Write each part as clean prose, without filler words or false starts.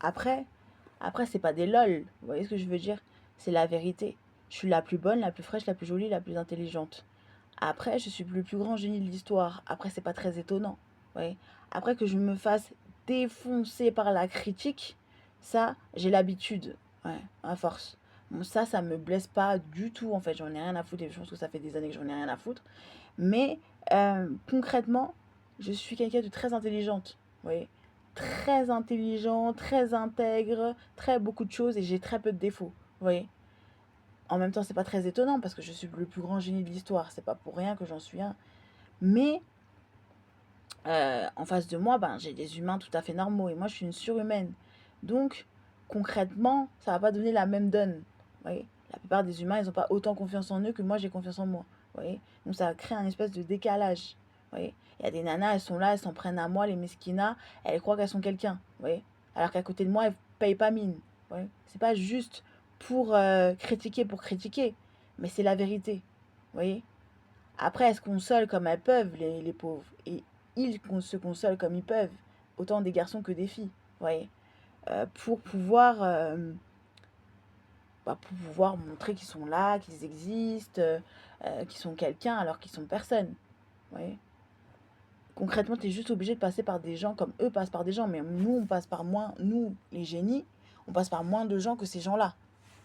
Après, après c'est pas des lol, vous voyez ce que je veux dire? C'est la vérité. Je suis la plus bonne, la plus fraîche, la plus jolie, la plus intelligente. Après, je suis le plus grand génie de l'histoire. Après, c'est pas très étonnant. Ouais. Après que je me fasse défoncer par la critique, ça, j'ai l'habitude. Ouais, à force. Bon, ça me blesse pas du tout, en fait. J'en ai rien à foutre. Et je pense que ça fait des années que j'en ai rien à foutre. Mais concrètement, je suis quelqu'un de très intelligente. Vous voyez, très intelligent, très intègre, très beaucoup de choses et j'ai très peu de défauts. Vous voyez, en même temps, c'est pas très étonnant parce que je suis le plus grand génie de l'histoire. C'est pas pour rien que j'en suis un. Mais en face de moi, ben, j'ai des humains tout à fait normaux et moi, je suis une surhumaine. Donc, concrètement, ça va pas donner la même donne. Vous voyez, la plupart des humains, ils n'ont pas autant confiance en eux que moi, j'ai confiance en moi. Vous voyez, donc ça crée un espèce de décalage. Vous voyez, il y a des nanas, elles sont là, elles s'en prennent à moi, les mesquinas, elles croient qu'elles sont quelqu'un. Vous voyez, alors qu'à côté de moi, elles payent pas mine. Vous voyez, c'est pas juste pour critiquer, mais c'est la vérité. Vous voyez, après, elles se consolent comme elles peuvent, les pauvres. Et se consolent comme ils peuvent. Autant des garçons que des filles. Vous voyez. Pour pouvoir, pour pouvoir montrer qu'ils sont là, qu'ils existent, qu'ils sont quelqu'un alors qu'ils sont personne. Vous voyez. Concrètement, tu es juste obligé de passer par des gens comme eux passent par des gens. Mais nous, on passe par moins, nous, les génies, on passe par moins de gens que ces gens-là.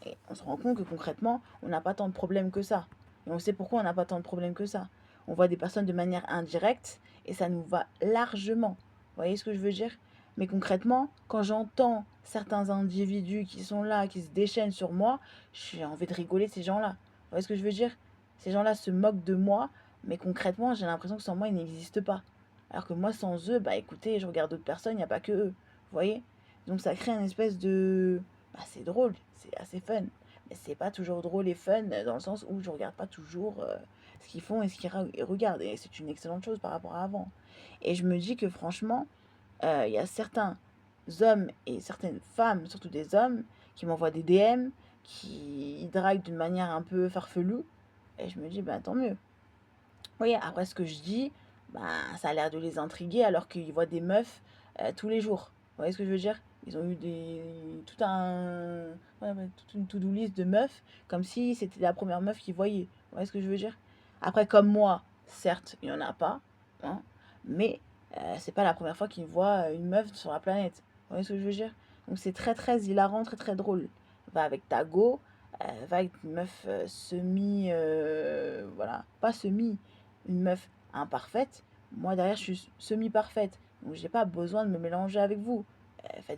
Et on se rend compte que concrètement, on n'a pas tant de problèmes que ça. Et on sait pourquoi on n'a pas tant de problèmes que ça. On voit des personnes de manière indirecte et ça nous va largement. Vous voyez ce que je veux dire? Mais concrètement, quand j'entends certains individus qui sont là, qui se déchaînent sur moi, j'ai envie de rigoler de ces gens-là. Vous voyez ce que je veux dire? Ces gens-là se moquent de moi, mais concrètement, j'ai l'impression que sans moi, ils n'existent pas. Alors que moi, sans eux, bah écoutez, je regarde d'autres personnes, il n'y a pas que eux. Vous voyez? Donc ça crée une espèce de bah, c'est drôle, c'est assez fun. Mais c'est pas toujours drôle et fun dans le sens où je regarde pas toujours ce qu'ils font et ce qu'ils regardent. Et c'est une excellente chose par rapport à avant. Et je me dis que franchement, il y a certains hommes et certaines femmes, surtout des hommes, qui m'envoient des DM, qui draguent d'une manière un peu farfelue. Et je me dis, bah tant mieux. Oui, après ce que je dis, bah, ça a l'air de les intriguer alors qu'ils voient des meufs tous les jours. Vous voyez ce que je veux dire? Ils ont eu toute une to-do list de meufs, comme si c'était la première meuf qu'ils voyaient. Vous voyez ce que je veux dire? Après, comme moi, certes, il n'y en a pas, hein, mais c'est pas la première fois qu'ils voient une meuf sur la planète. Vous voyez ce que je veux dire? Donc c'est très très hilarant, très très drôle. Va avec ta go, va avec une meuf voilà, pas semi, une meuf imparfaite. Moi, derrière, je suis semi-parfaite. Donc, j'ai pas besoin de me mélanger avec vous. Faites